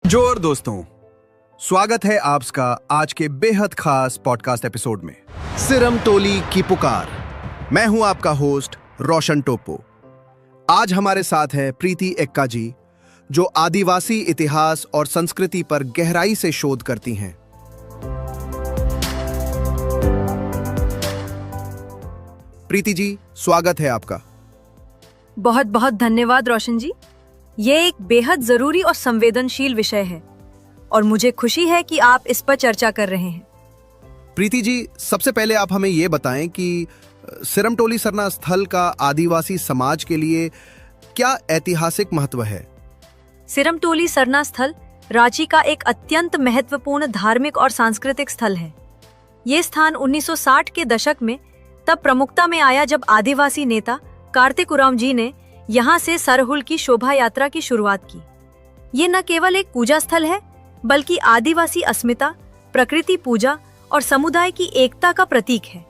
जोर दोस्तों, स्वागत है आपका आज के बेहद खास पॉडकास्ट एपिसोड में सिरम टोली की पुकार। मैं हूं आपका होस्ट रोशन टोप्पो। आज हमारे साथ हैं प्रीति एक्का जी, जो आदिवासी इतिहास और संस्कृति पर गहराई से शोध करती हैं। प्रीति जी, स्वागत है आपका। बहुत बहुत धन्यवाद रोशन जी। ये एक बेहद जरूरी और संवेदनशील विषय है और मुझे खुशी है कि आप इस पर चर्चा कर रहे हैं। प्रीति जी, सबसे पहले आप हमें ये बताएं कि सिरम टोली सरना स्थल का आदिवासी समाज के लिए क्या ऐतिहासिक महत्व है? सिरम टोली सरना स्थल रांची का एक अत्यंत महत्वपूर्ण धार्मिक और सांस्कृतिक स्थल है। ये स्थान 1960 के दशक में तब प्रमुखता में आया जब आदिवासी नेता कार्तिक उरांव जी ने यहाँ से सरहुल की शोभा यात्रा की शुरुआत की। ये न केवल एक पूजा स्थल है, बल्कि आदिवासी अस्मिता, प्रकृति पूजा और समुदाय की एकता का प्रतीक है।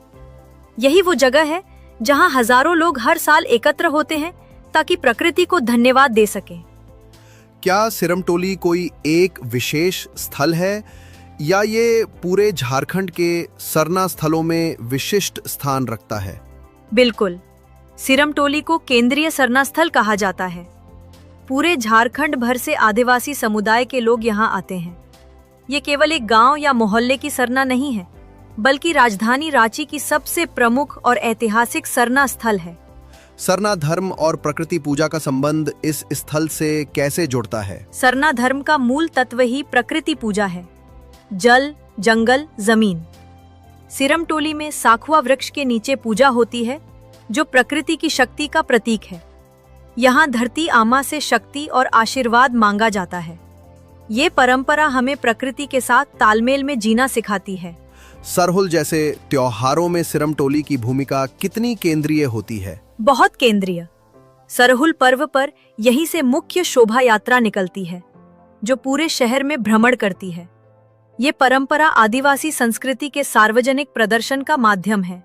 यही वो जगह है जहाँ हजारों लोग हर साल एकत्र होते हैं ताकि प्रकृति को धन्यवाद दे सकें। क्या सिरम टोली कोई एक विशेष स्थल है या ये पूरे झारखंड के सरना स्थलों में विशिष्ट स्थान रखता है? बिल्कुल, सिरम टोली को केंद्रीय सरना स्थल कहा जाता है। पूरे झारखंड भर से आदिवासी समुदाय के लोग यहाँ आते हैं। ये केवल एक गांव या मोहल्ले की सरना नहीं है, बल्कि राजधानी रांची की सबसे प्रमुख और ऐतिहासिक सरना स्थल है। सरना धर्म और प्रकृति पूजा का संबंध इस स्थल से कैसे जुड़ता है? सरना धर्म का मूल तत्व ही प्रकृति पूजा है। जल, जंगल, जमीन। सिरम टोली में साखुआ वृक्ष के नीचे पूजा होती है, जो प्रकृति की शक्ति का प्रतीक है। यहाँ धरती आमा से शक्ति और आशीर्वाद मांगा जाता है। ये परंपरा हमें प्रकृति के साथ तालमेल में जीना सिखाती है। सरहुल जैसे त्योहारों में सिरम टोली की भूमिका कितनी केंद्रीय होती है? बहुत केंद्रीय। सरहुल पर्व पर यहीं से मुख्य शोभा यात्रा निकलती है, जो पूरे शहर में भ्रमण करती है। ये परंपरा आदिवासी संस्कृति के सार्वजनिक प्रदर्शन का माध्यम है।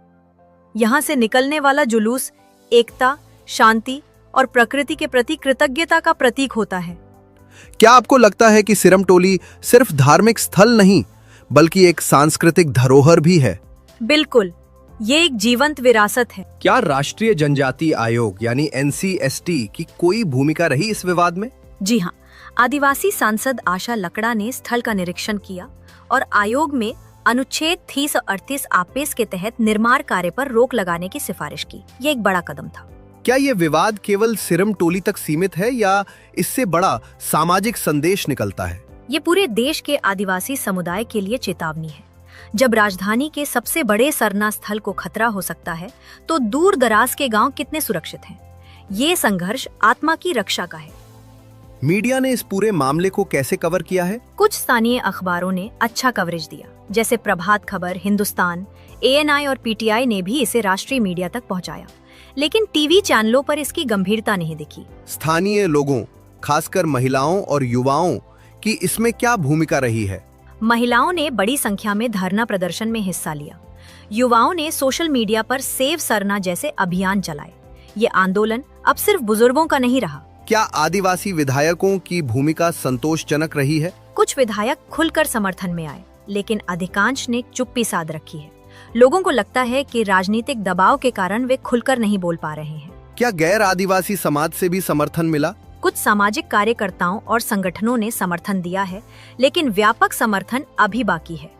यहाँ से निकलने वाला जुलूस एकता, शांति और प्रकृति के प्रति कृतज्ञता का प्रतीक होता है। क्या आपको लगता है कि सिरम टोली सिर्फ धार्मिक स्थल नहीं, बल्कि एक सांस्कृतिक धरोहर भी है? बिल्कुल, ये एक जीवंत विरासत है। क्या राष्ट्रीय जनजाति आयोग यानी NCST की कोई भूमिका रही इस विवाद में? जी हाँ, आदिवासी सांसद आशा लकड़ा ने स्थल का निरीक्षण किया और आयोग में अनुच्छेद 338 आपेस के तहत निर्माण कार्य पर रोक लगाने की सिफारिश की। ये एक बड़ा कदम था। क्या ये विवाद केवल सिरम टोली तक सीमित है या इससे बड़ा सामाजिक संदेश निकलता है? ये पूरे देश के आदिवासी समुदाय के लिए चेतावनी है। जब राजधानी के सबसे बड़े सरना स्थल को खतरा हो सकता है, तो दूर दराज के गांव कितने सुरक्षित हैं? ये संघर्ष आत्मा की रक्षा का है। मीडिया ने इस पूरे मामले को कैसे कवर किया है? कुछ स्थानीय अखबारों ने अच्छा कवरेज दिया, जैसे प्रभात खबर, हिंदुस्तान, ANI और PTI ने भी इसे राष्ट्रीय मीडिया तक पहुंचाया। लेकिन टीवी चैनलों पर इसकी गंभीरता नहीं दिखी। स्थानीय लोगों, खासकर महिलाओं और युवाओं की इसमें क्या भूमिका रही है? महिलाओं ने बड़ी संख्या में धरना प्रदर्शन में हिस्सा लिया। युवाओं ने सोशल मीडिया पर सेव सरना जैसे अभियान चलाए। ये आंदोलन अब सिर्फ बुजुर्गों का नहीं रहा। क्या आदिवासी विधायकों की भूमिका संतोषजनक रही है? कुछ विधायक खुलकर समर्थन में आए, लेकिन अधिकांश ने चुप्पी साध रखी है। लोगों को लगता है कि राजनीतिक दबाव के कारण वे खुलकर नहीं बोल पा रहे हैं। क्या गैर आदिवासी समाज से भी समर्थन मिला? कुछ सामाजिक कार्यकर्ताओं और संगठनों ने समर्थन दिया है, लेकिन व्यापक समर्थन अभी बाकी है।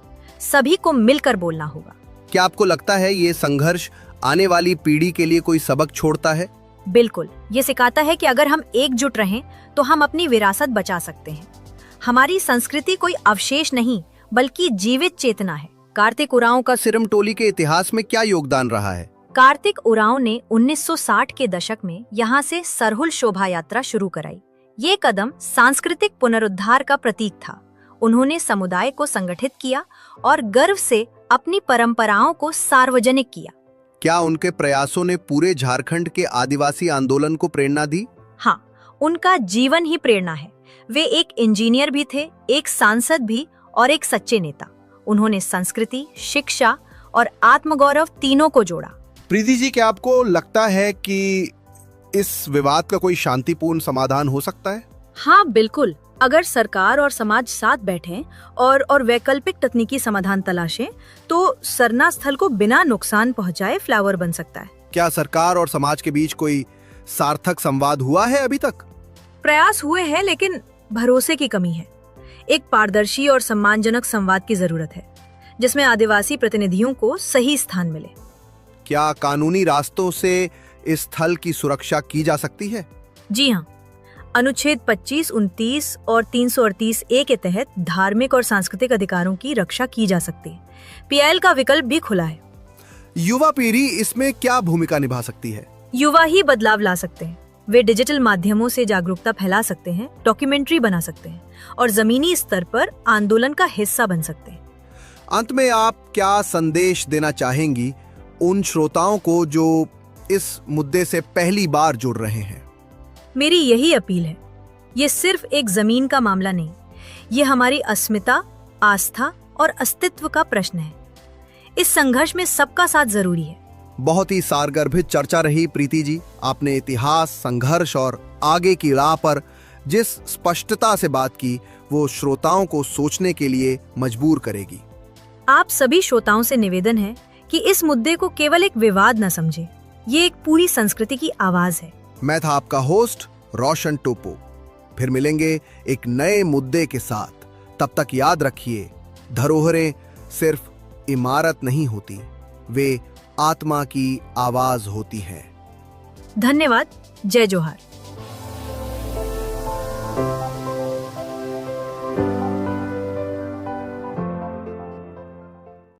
सभी को मिलकर बोलना होगा। क्या आपको लगता है ये संघर्ष आने वाली पीढ़ी के लिए कोई सबक छोड़ता है? बिल्कुल, ये सिखाता है कि अगर हम एकजुट रहें तो हम अपनी विरासत बचा सकते हैं। हमारी संस्कृति कोई अवशेष नहीं, बल्कि जीवित चेतना है। कार्तिक उरांव का सिरम टोली के इतिहास में क्या योगदान रहा है? कार्तिक उरांव ने 1960 के दशक में यहाँ से सरहुल शोभा यात्रा शुरू कराई। ये कदम सांस्कृतिक पुनरुद्धार का प्रतीक था। उन्होंने समुदाय को संगठित किया और गर्व से अपनी परंपराओं को सार्वजनिक किया। क्या उनके प्रयासों ने पूरे झारखंड के आदिवासी आंदोलन को प्रेरणा दी? हाँ, उनका जीवन ही प्रेरणा है। वे एक इंजीनियर भी थे, एक सांसद भी और एक सच्चे नेता। उन्होंने संस्कृति, शिक्षा और आत्मगौरव तीनों को जोड़ा। प्रीति जी, क्या आपको लगता है कि इस विवाद का कोई शांतिपूर्ण समाधान हो सकता है? हाँ बिल्कुल, अगर सरकार और समाज साथ बैठें और वैकल्पिक तकनीकी समाधान तलाशें तो सरना स्थल को बिना नुकसान पहुंचाए फ्लावर बन सकता है। क्या सरकार और समाज के बीच कोई सार्थक संवाद हुआ है अभी तक? प्रयास हुए हैं लेकिन भरोसे की कमी है। एक पारदर्शी और सम्मानजनक संवाद की जरूरत है जिसमें आदिवासी प्रतिनिधियों को सही स्थान मिले। क्या कानूनी रास्तों से इस स्थल की सुरक्षा की जा सकती है? जी हाँ, अनुच्छेद 25, 29 और 338 ए के तहत धार्मिक और सांस्कृतिक अधिकारों की रक्षा की जा सकती है। पीआईएल का विकल्प भी खुला है। युवा पीढ़ी इसमें क्या भूमिका निभा सकती है? युवा ही बदलाव ला सकते हैं। वे डिजिटल माध्यमों से जागरूकता फैला सकते हैं, डॉक्यूमेंट्री बना सकते हैं और जमीनी स्तर पर आंदोलन का हिस्सा बन सकते हैं। अंत में आप क्या संदेश देना चाहेंगी उन श्रोताओं को जो इस मुद्दे से पहली बार जुड़ रहे हैं? मेरी यही अपील है, ये सिर्फ एक जमीन का मामला नहीं, ये हमारी अस्मिता, आस्था और अस्तित्व का प्रश्न है। इस संघर्ष में सबका साथ जरूरी है। बहुत ही सारगर्भित चर्चा रही प्रीति जी। आपने इतिहास, संघर्ष और आगे की राह पर जिस स्पष्टता से बात की वो श्रोताओं को सोचने के लिए मजबूर करेगी। आप सभी श्रोताओं से निवेदन है कि इस मुद्दे को केवल एक विवाद न समझे, ये एक पूरी संस्कृति की आवाज है। मैं था आपका होस्ट रोशन टोपो। फिर मिलेंगे एक नए मुद्दे के साथ। तब तक याद रखिए, धरोहरें सिर्फ इमारत नहीं होती, वे आत्मा की आवाज होती हैं। धन्यवाद। जय जोहार।